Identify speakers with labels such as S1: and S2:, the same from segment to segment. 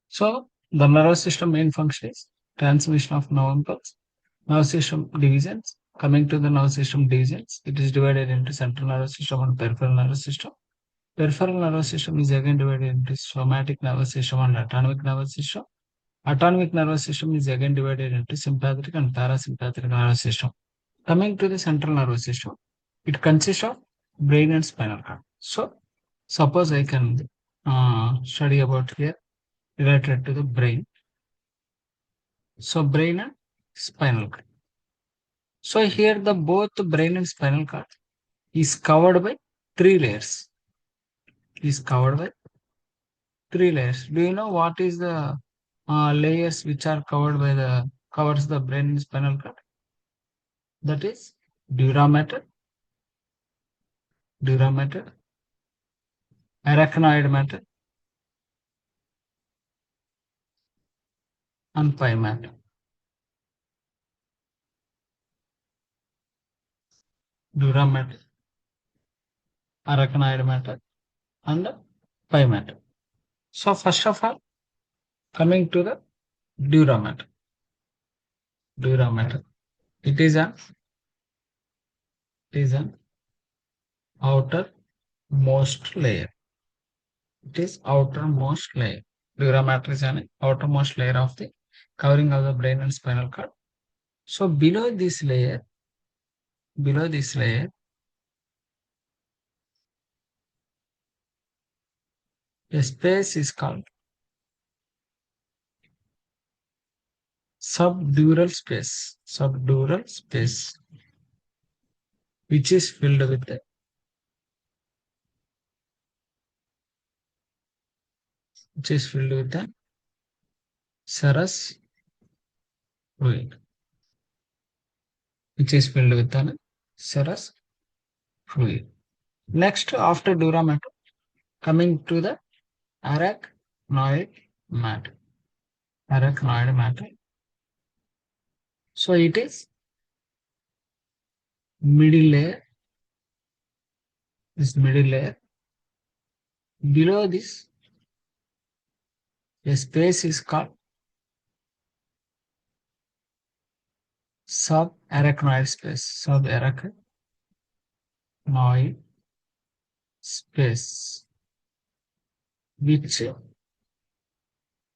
S1: So the nervous system main function is transmission of nerve impulse, nervous system divisions. Coming to the nervous system divisions, it is divided into central nervous system and peripheral nervous system. Peripheral nervous system is again divided into somatic nervous system and autonomic nervous system. Autonomic nervous system is again divided into sympathetic and parasympathetic nervous system. Coming to the central nervous system, it consists of brain and spinal cord. So, suppose I can study about here related to the brain. So, brain and spinal cord. So, here the both brain and spinal cord is covered by three layers. Is covered by three layers. Do you know what is the layers which are covered by the covers the brain and spinal cord? That is dura mater, arachnoid matter, and pie matter. Dura matter, arachnoid matter, and pie matter. So first of all, coming to the dura matter. Dura matter. It is an outermost layer. It is outermost layer. Dura matter is an outermost layer of the covering of the brain and spinal cord. So below this layer, a space is called subdural space, which is filled with the serous fluid, serous fluid. Next, after dura matter, coming to the arachnoid matter. Arachnoid matter. So it is middle layer. This middle layer. Below this, a space is called subarachnoid space. Subarachnoid space, which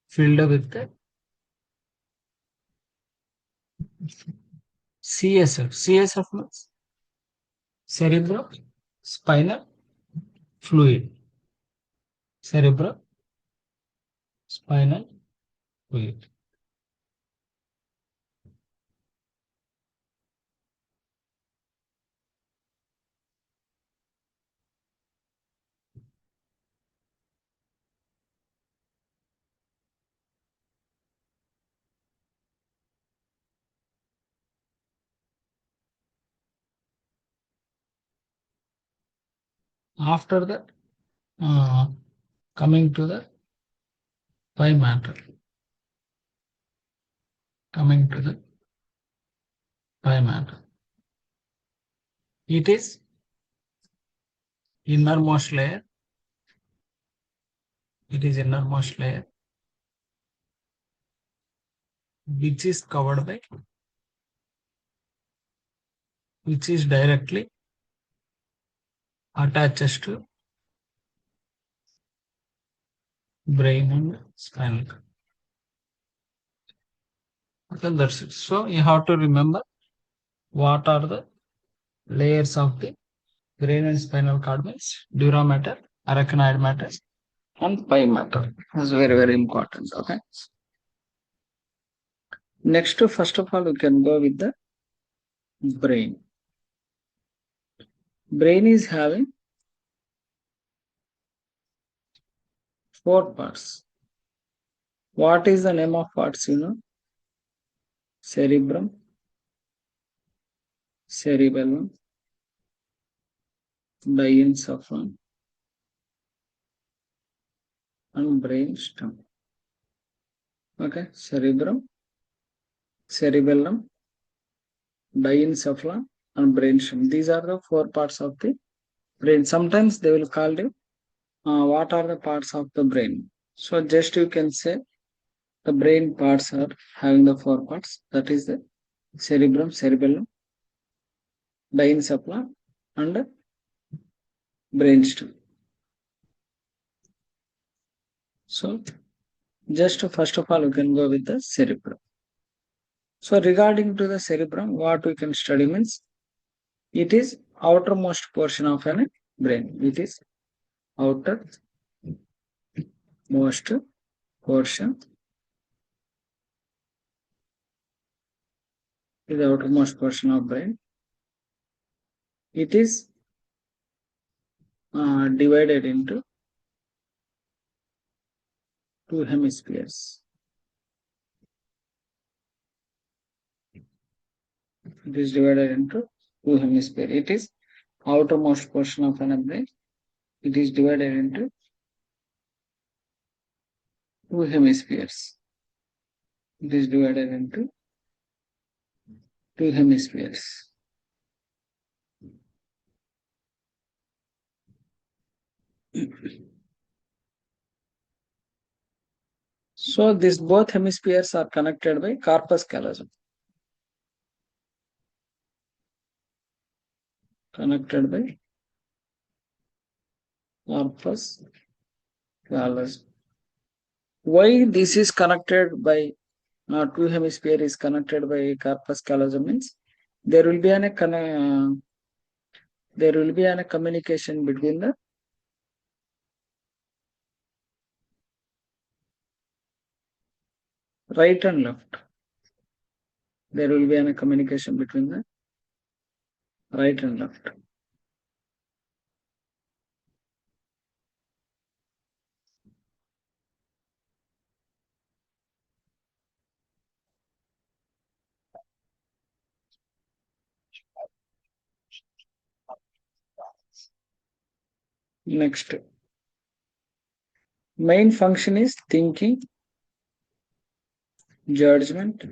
S1: filled with the CSF. CSF means cerebrospinal fluid. Cerebrospinal fluid. After that, coming to the pie matter. It is innermost layer. Which is covered by, which is directly attaches to brain and spinal cord. Okay, that's it. So you have to remember what are the layers of the brain and spinal cord means dura mater, arachnoid matter, and pie matter. That's very, very important. Okay. Next, first of all, we can go with the brain. Brain is having four parts. What is the name of parts? Cerebrum, cerebellum, diencephalon, and brainstem. Okay, cerebrum, cerebellum, diencephalon, and brainstem. These are the four parts of the brain. Sometimes they will call you what are the parts of the brain. So just you can say The brain parts are having the four parts. That is the cerebrum, cerebellum, diencephalon, and brainstem. So, just first of all, we can go with the cerebrum. So, regarding to the cerebrum, what we can study means it is outermost portion of an brain. It is outermost portion. Is the outermost portion of brain. It is divided into two hemispheres. It is divided into two hemispheres. It is outermost portion of an brain. It is divided into two hemispheres. It is divided into two hemispheres. So these both hemispheres are connected by corpus callosum. Connected by corpus callosum. Why this is connected by two hemisphere is connected by corpus callosum means there will be a communication between the right and left. There will be a communication between the right and left. Next, main function is thinking, judgment,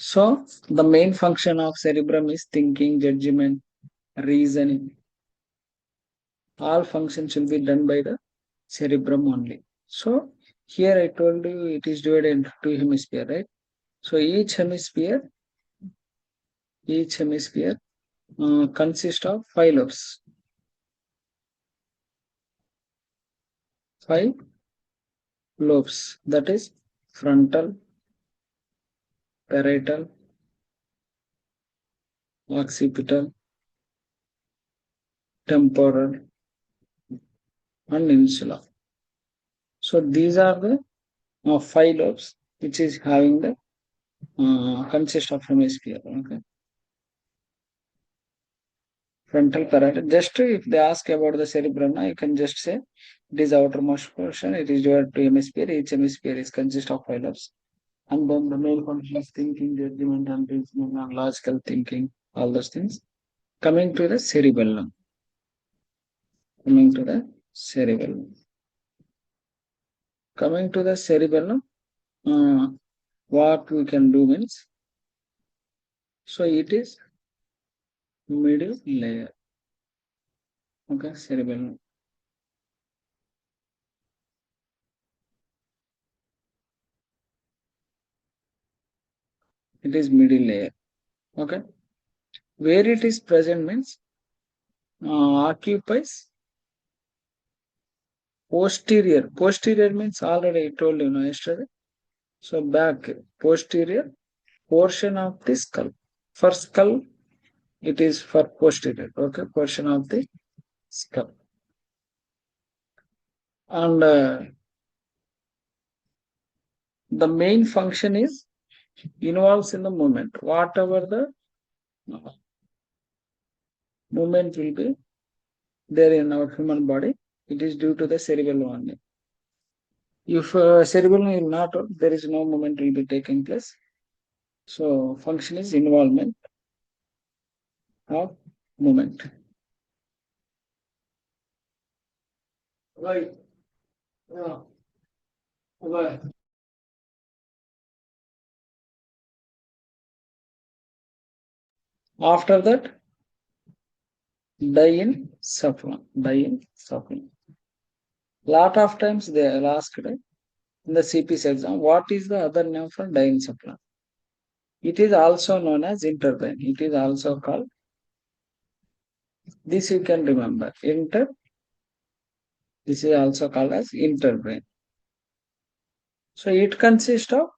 S1: so the main function of cerebrum is thinking, judgment, reasoning. All functions will be done by the cerebrum only. So here I told you it is divided into two hemisphere, right? So each hemisphere consists of five lobes. Five lobes. That is frontal, parietal, occipital, temporal, and insula. So these are the five lobes which is having the consist of hemisphere. Okay. Frontal parietal. Just if they ask about the cerebrum, you can just say it is outermost portion. It is divided to hemisphere. Each hemisphere is consist of five lobes. And then the main function is thinking, judgment, and reasoning, and logical thinking, all those things. Coming to the cerebellum. Coming to the cerebellum. Coming to the cerebellum, what we can do means, so it is middle layer. Okay, cerebellum. It is middle layer. Okay, where it is present means occupies posterior. Posterior means already I told you yesterday. So back posterior portion of the skull. For skull, it is for posterior, okay, portion of the skull. And the main function is involves in the movement. Whatever the movement will be there in our human body, it is due to the cerebellum only. If cerebellum is not, there is no movement will be taking place. So function is involvement of movement. Right. Yeah. Right. After that, diencephalon. Lot of times they are asked in the CPC exam, what is the other name for diencephalon? It is also known as interbrain. It is also called, this you can remember, this is also called as interbrain. So it consists of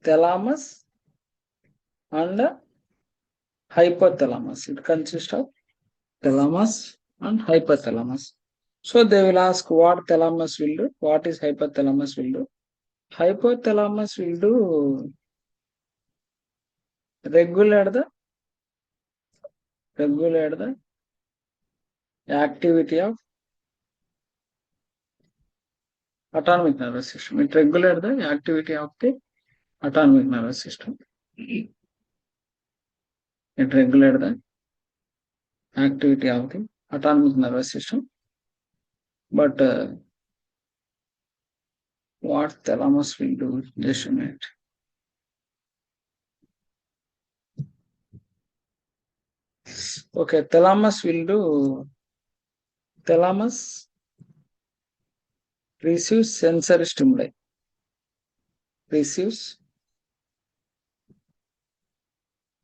S1: thalamus and hypothalamus. It consists of thalamus and hypothalamus. So they will ask what thalamus will do, what is hypothalamus will do. Hypothalamus will do regulate the regulate the activity of autonomic nervous system. It regulates the activity of the autonomic nervous system. It regulates the activity of the autonomic nervous system. But what thalamus will do? Just a minute. Okay, thalamus receives sensory stimuli. Receives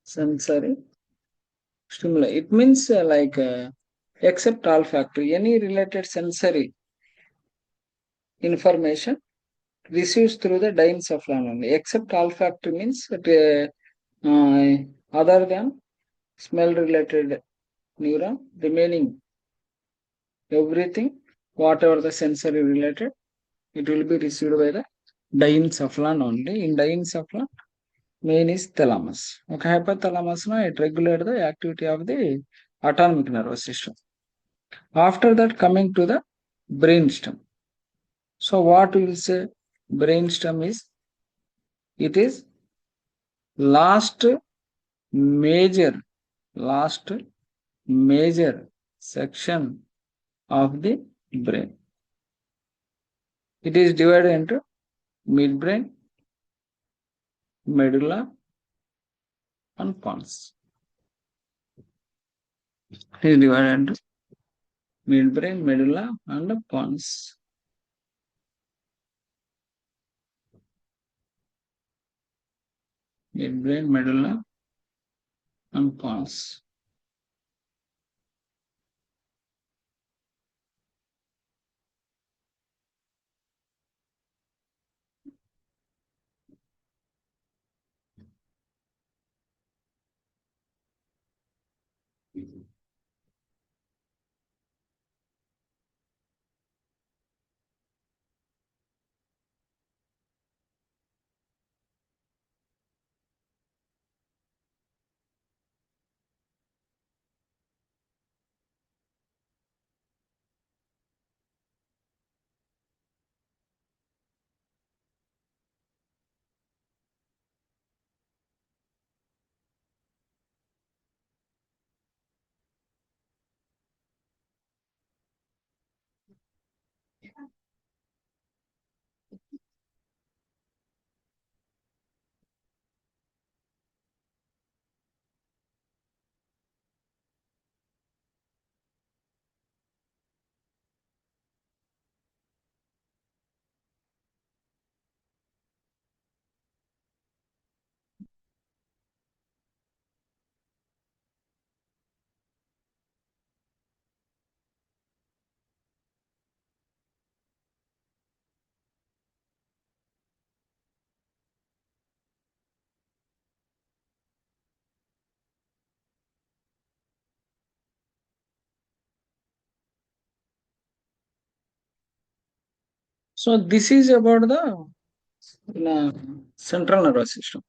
S1: sensory stimuli. It means except olfactory, any related sensory information receives through the diencephalon only. Except olfactory means that, other than smell related neuron, remaining everything, whatever the sensory related, it will be received by the diencephalon only. In diencephalon, main is thalamus. Okay, hypothalamus now it regulates the activity of the autonomic nervous system. After that, coming to the brainstem. So what we will say brainstem is, it is last major last major section of the brain. It is divided into midbrain, medulla, and pons. It is divided into midbrain, medulla, and pons. Midbrain, medulla, and pons.
S2: So this is about the central nervous system.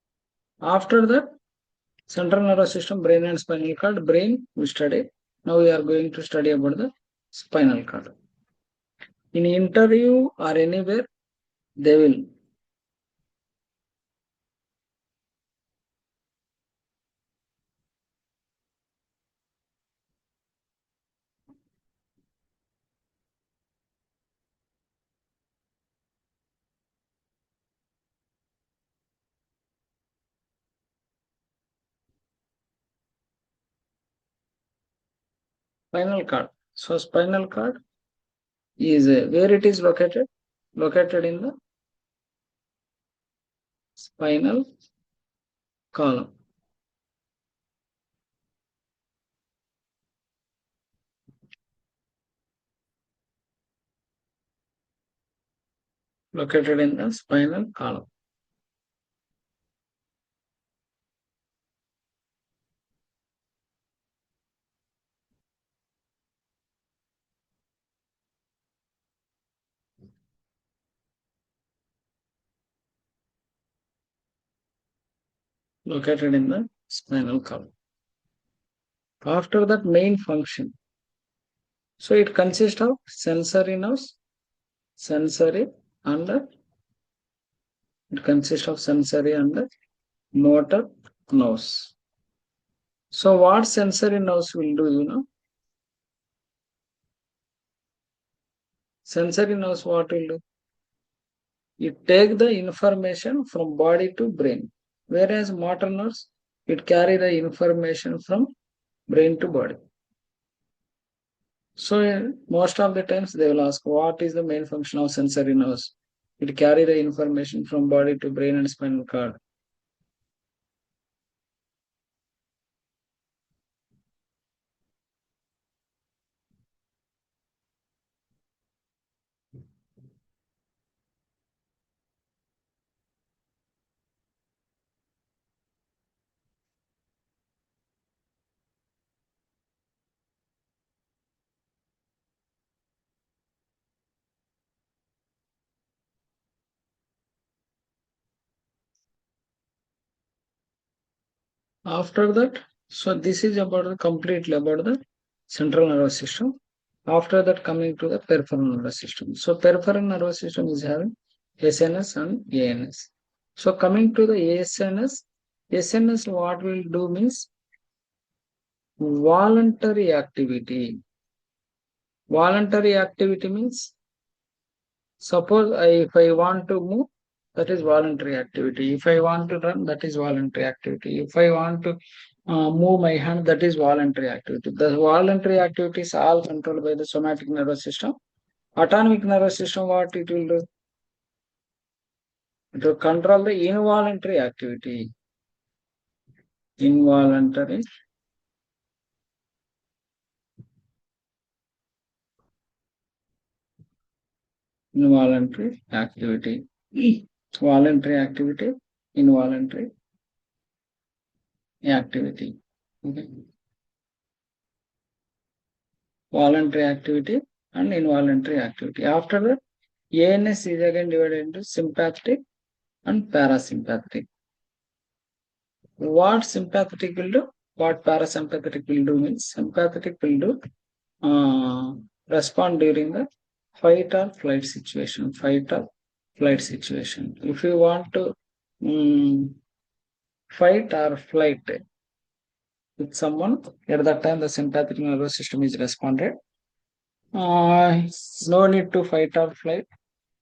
S2: After that, central nervous system, brain and spinal cord. Brain we study. Now we are going to study about the spinal cord. In interview or anywhere, they will spinal cord. So spinal cord is where it is located? Located in the spinal column. Located in the spinal column. Located in the spinal column. After that, main function. So it consists of sensory nerves, sensory and it consists of sensory and motor nerves. So what sensory nerves will do, sensory nerves what will do? It take the information from body to brain. Whereas motor nerves, it carry the information from brain to body. So most of the times they will ask what is the main function of sensory nerves? It carry the information from body to brain and spinal cord. After that, so this is about completely about the central nervous system. After that, coming to the peripheral nervous system. So peripheral nervous system is having SNS and ANS. So coming to the ASNS, SNS what will do means voluntary activity. Voluntary activity means suppose if I want to move, that is voluntary activity. If I want to run, that is voluntary activity. If I want to move my hand, that is voluntary activity. The voluntary activities are all controlled by the somatic nervous system. Autonomic nervous system, what it will do? It will control the involuntary activity. Involuntary, involuntary activity. Voluntary activity, involuntary activity. Okay. Voluntary activity and involuntary activity. After that, ANS is again divided into sympathetic and parasympathetic. What sympathetic will do? What parasympathetic will do means sympathetic will do respond during the fight or flight situation. Fight or flight situation. If you want to um, fight or flight with someone, at that time the sympathetic nervous system is responded. No need to fight or flight.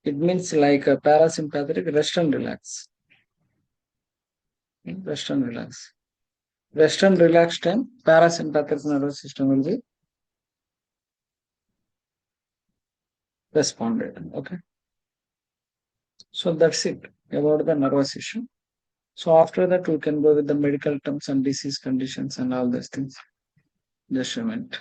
S2: It means like a parasympathetic rest and relax. Rest and relax. Rest and relax time, parasympathetic nervous system will be responded. Okay. So that's it about the nervous system. So after that, we can go with the medical terms and disease conditions and all those things. Just a minute.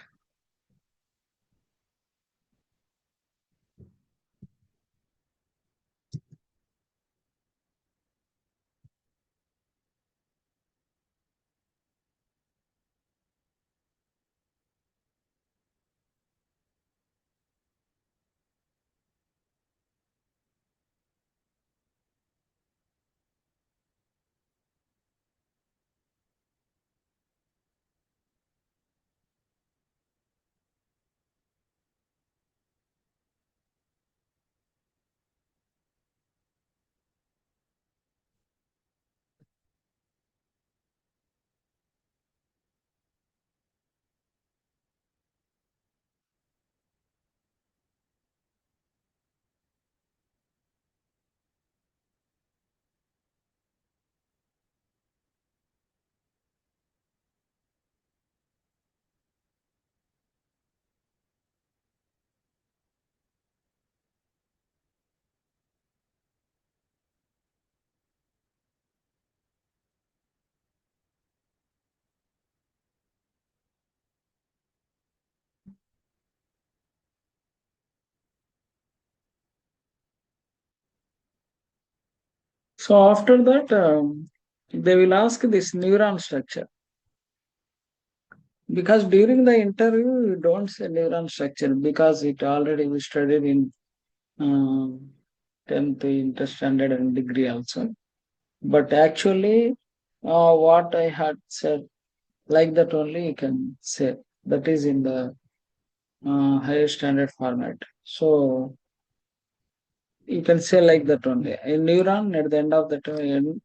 S2: So after that, they will ask this neuron structure, because during the interview you don't say neuron structure because it already we studied in um, 10th interstandard and degree also. But actually, what I had said, like that only you can say. That is in the higher standard format. So you can say like that only. A neuron at the end of the term,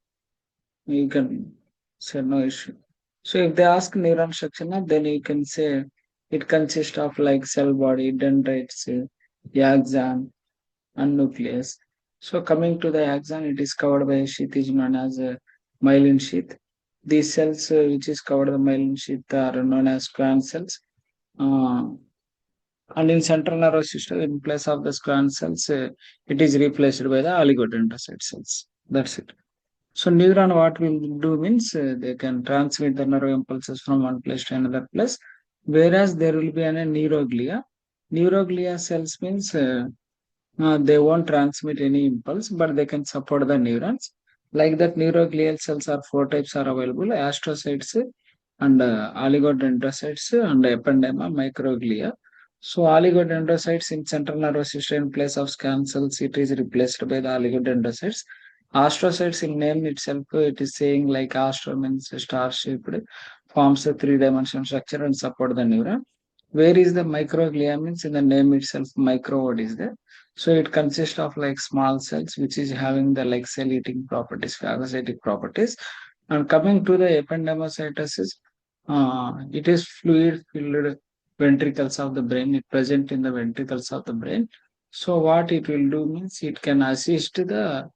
S2: you can say no issue. So if they ask neuron structure, na, then you can say it consists of like cell body, dendrites, axon, and nucleus. So coming to the axon, it is covered by a sheath is known as a myelin sheath. These cells which is covered by myelin sheath are known as schwann cells. Uh, and in central nervous system, in place of the schwann cells, it is replaced by the oligodendrocyte cells. That's it. So neuron, what will do means they can transmit the nerve impulses from one place to another place, whereas there will be a neuroglia. Neuroglia cells means they won't transmit any impulse, but they can support the neurons. Like that, neuroglial cells are four types are available: astrocytes and oligodendrocytes and ependyma microglia. So oligodendrocytes in central nervous system in place of scan cells, it is replaced by the oligodendrocytes. Astrocytes in name itself, it is saying like astro means star shaped, forms a three-dimensional structure and support the neuron. Where is the microglia means in the name itself, micro what is there? So it consists of like small cells, which is having the like cell eating properties, phagocytic properties. And coming to the ependymocytosis, it is fluid filled ventricles of the brain. It present in the ventricles of the brain. So what it will do means it can assist the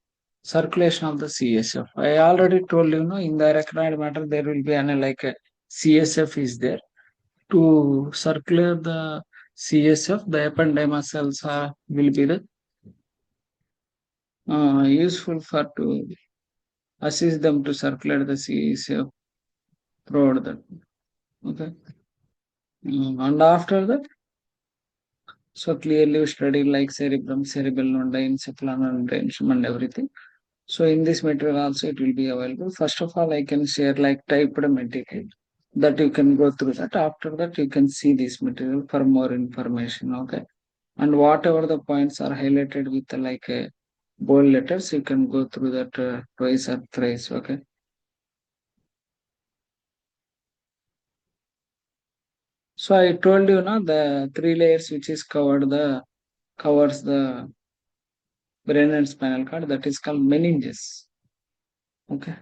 S2: circulation of the CSF. I already told you, know, in the arachnoid matter there will be an like a CSF is there to circulate the CSF. The ependyma cells will be the useful for to assist them to circulate the CSF throughout that. Okay. And after that, so clearly we study like cerebrum, cerebellum, diencephalon, and brainstem and everything. So in this material also it will be available. First of all, I can share like typed material that you can go through that. After that, you can see this material for more information. Okay. And whatever the points are highlighted with like a bold letters, you can go through that twice or thrice. Okay. So I told you now the three layers which is covered the covers the brain and spinal cord, that is called meninges. Okay.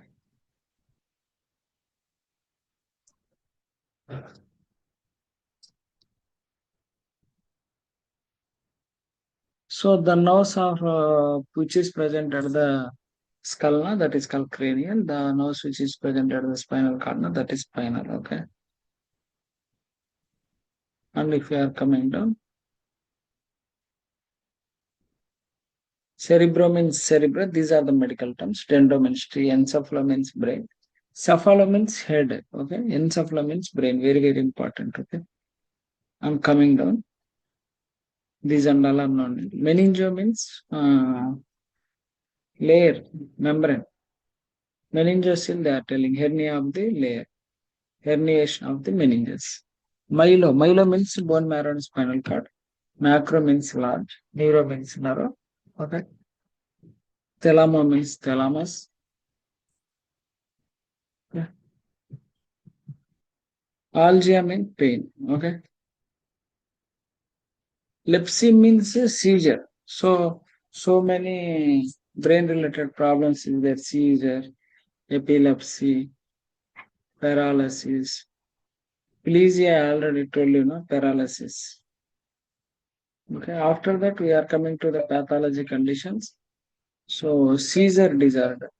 S2: So the nose of which is present at the skull, na, that is called cranial. The nose which is present at the spinal cord, na, that is spinal. Okay. And if you are coming down, cerebrum means cerebral. These are the medical terms. Dendro means tree. Encephalo means brain. Cephalo means head. Okay. Encephalo means brain. Very, very important. Okay. I'm coming down. These and all are known. Meningeo means layer, membrane. Meningocele, they are telling hernia of the layer, herniation of the meninges. Myelo means bone marrow and spinal cord. Macro means large. Neuro means narrow. Okay. Thelamo means thalamus. Yeah. Algia means pain. Okay. Lepsy means seizure. So many brain related problems in there: seizure, epilepsy, paralysis. Plegia, I already told you, no, paralysis. Okay, after that we are coming to the pathology conditions. So seizure disorder.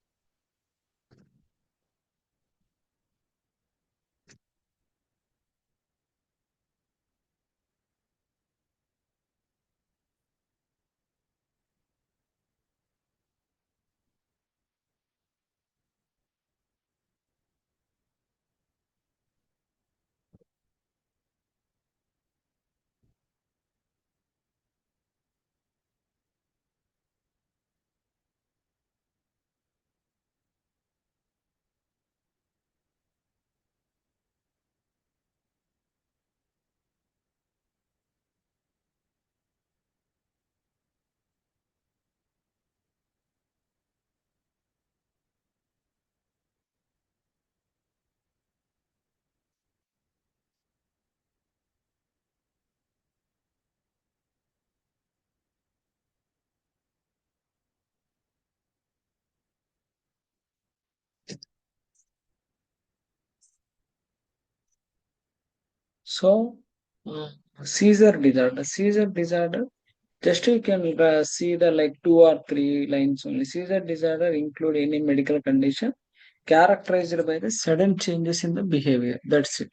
S2: So, seizure disorder. Seizure disorder, just you can see the like 2 or 3 lines only. Seizure disorder include any medical condition characterized by the sudden changes in the behavior. That's it.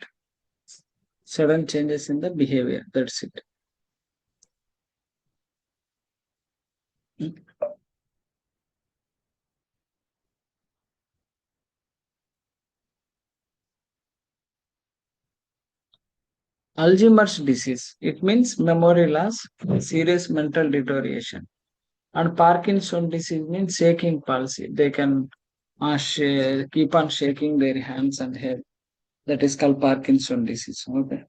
S2: Sudden changes in the behavior. That's it. Alzheimer's disease. It means memory loss, serious mental deterioration. And Parkinson disease means shaking palsy. They can keep on shaking their hands and head. That is called Parkinson disease. Okay.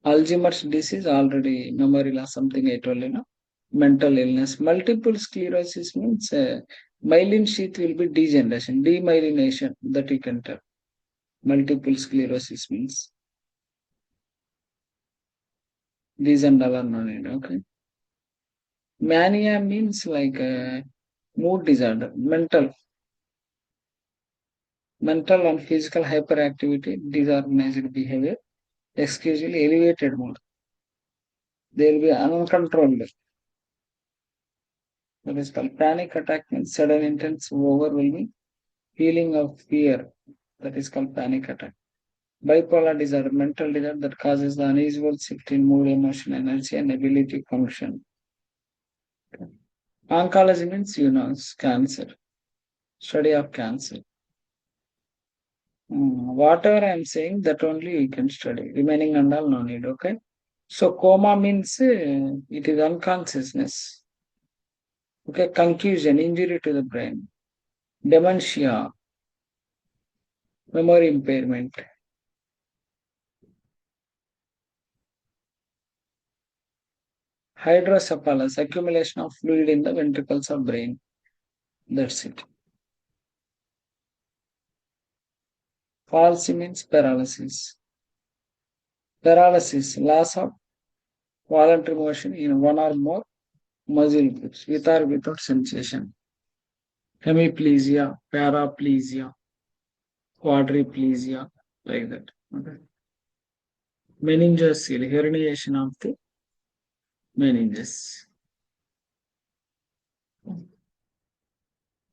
S2: Alzheimer's disease already memory loss something I told you know. Mental illness. Multiple sclerosis means myelin sheath will be degeneration, demyelination. That you can tell. Multiple sclerosis means these and all are known. Okay. Mania means like mood disorder, mental and physical hyperactivity, disorganized behavior, exclusively elevated mood. They will be uncontrolled. That is called panic attack means sudden intense overwhelming feeling of fear. That is called panic attack. Bipolar disorder, mental disorder that causes the unusual shift in mood, emotion, energy, and ability to function. Oncology means cancer, study of cancer. Whatever I'm saying, that only you can study. Remaining and all, no need, okay? So, coma means it is unconsciousness, okay? Confusion, injury to the brain, dementia, memory impairment. Hydrocephalus, accumulation of fluid in the ventricles of brain. That's it. Palsy means paralysis. Paralysis, loss of voluntary motion in one or more muscle groups, with or without sensation. Hemiplegia, paraplegia, quadriplegia, like that. Okay. Meningeal herniation of the meninges.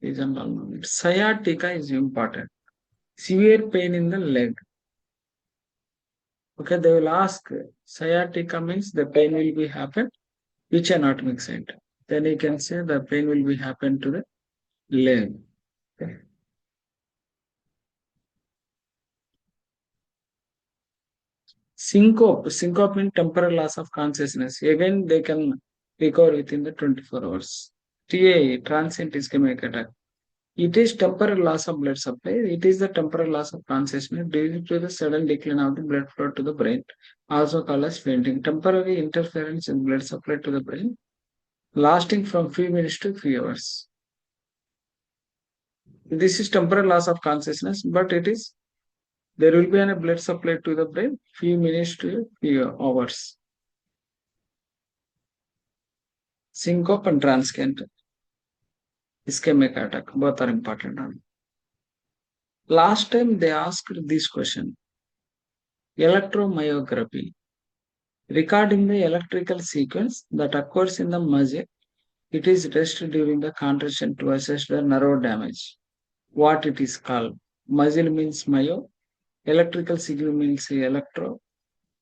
S2: These are all known. Sciatica is important. Severe pain in the leg. Okay, they will ask sciatica means the pain will be happen which anatomic site. Then you can say the pain will be happen to the leg. Okay. Syncope means temporal loss of consciousness. Again, they can recover within the 24 hours. TIA, transient ischemic attack. It is temporal loss of blood supply. It is the temporal loss of consciousness due to the sudden decline of the blood flow to the brain, also called as fainting. Temporary interference in blood supply to the brain, lasting from few minutes to few hours. This is temporal loss of consciousness, but it is there will be a blood supply to the brain few minutes to few hours. Syncope and transient ischemic attack both are important. Last time they asked this question: electromyography, recording the electrical sequence that occurs in the muscle. It is tested during the contraction to assess the nerve damage. What it is called? Muscle means myo, electrical signal means electro,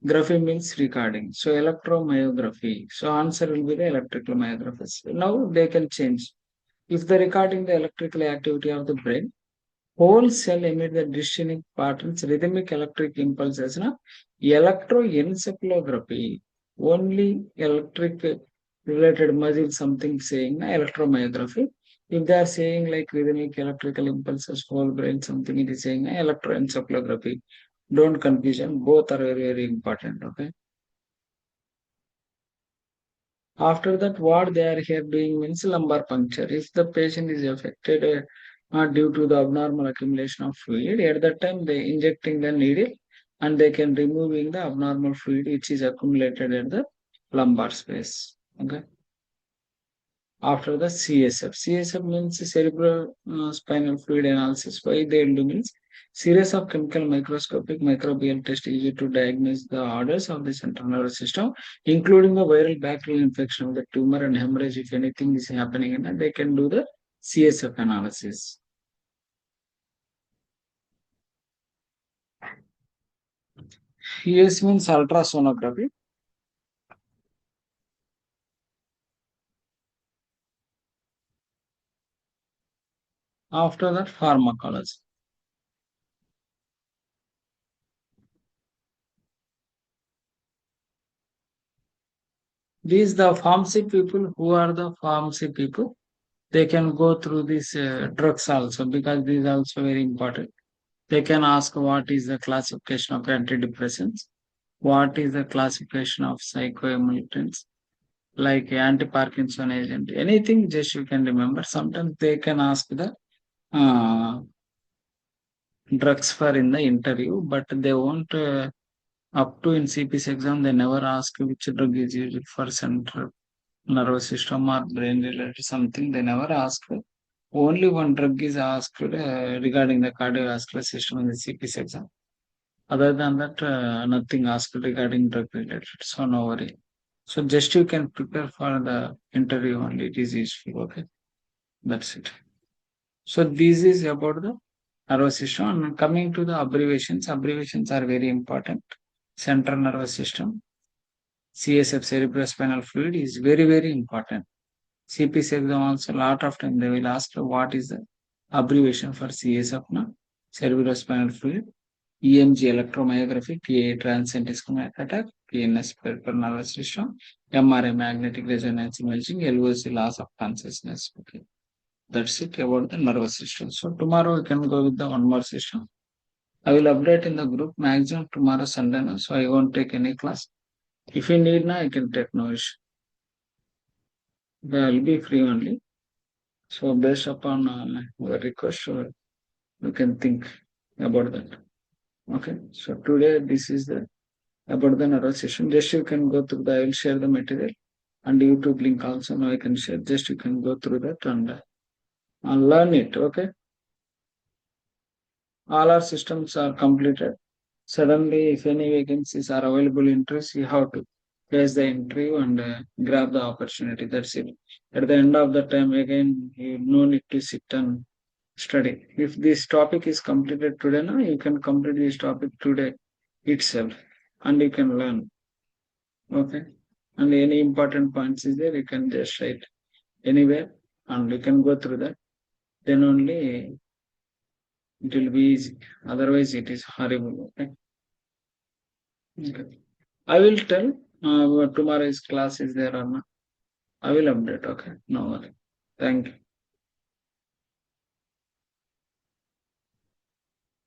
S2: graphy means recording. So electromyography. So answer will be the electrical myography. Now they can change. If they're recording the electrical activity of the brain, whole cell emit the distinct patterns, rhythmic electric impulses. Electroencephalography, only electric related muscle something saying electromyography. If they are saying like rhythmic electrical impulses, whole brain something it is saying electroencephalography. Don't confusion, both are very, very important. Okay. After that, what they are here doing means lumbar puncture. If the patient is affected due to the abnormal accumulation of fluid, at that time they injecting the needle and they can removing the abnormal fluid which is accumulated at the lumbar space. Okay. After the CSF. CSF means cerebral spinal fluid analysis. Why they will do means Series of chemical microscopic microbial tests used to diagnose the orders of the central nervous system, including the viral bacterial infection of the tumor and hemorrhage. If anything is happening in it, they can do the CSF analysis. ES means ultrasonography. After that, pharmacology. These the pharmacy people. Who are the pharmacy people? They can go through these drugs also, because these are also very important. They can ask what is the classification of antidepressants, what is the classification of psychoemulsions, like anti-Parkinson agent, anything just you can remember. Sometimes they can ask the uh, drugs for in the interview, but they won't up to in CPC exam, they never ask which drug is used for central nervous system or brain related something. They never ask. Only one drug is asked regarding the cardiovascular system in the CPC exam. Other than that, nothing asked regarding drug related. So no worry. So just you can prepare for the interview only. It is useful. Okay, that's it. So this is about the nervous system. And coming to the abbreviations, abbreviations are very important. Central nervous system, CSF, cerebrospinal fluid, is very very important. CPC exam also lot of time they will ask what is the abbreviation for CSF, na? Cerebrospinal fluid. EMG, electromyography, PA, transcendental attack, PNS, peripheral nervous system, MRI, magnetic resonance imaging, LOC, loss of consciousness. Okay, that's it about the nervous system. So tomorrow we can go with the one more system. I will update in the group maximum tomorrow Sunday, no? So I won't take any class. If you need, now I can take no issue. I will be free only. So based upon your request, you can think about that. Okay. So today this is the about the nervous system. Just you can go through the. I will share the material and YouTube link also. Now I can share. Just you can go through that and learn it. Okay. All our systems are completed. Suddenly, if any vacancies are available interest, you have to face the interview and grab the opportunity. That's it. At the end of the time, again, you no need to sit and study. If this topic is completed today, now you can complete this topic today itself, and you can learn. Okay. And any important points is there, you can just write anywhere, and you can go through that. Then only it will be easy. Otherwise, it is horrible. Okay. Okay. I will tell what tomorrow's class is there or not. I will update. Okay. No worry. Thank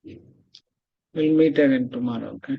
S2: you. We'll meet again tomorrow. Okay.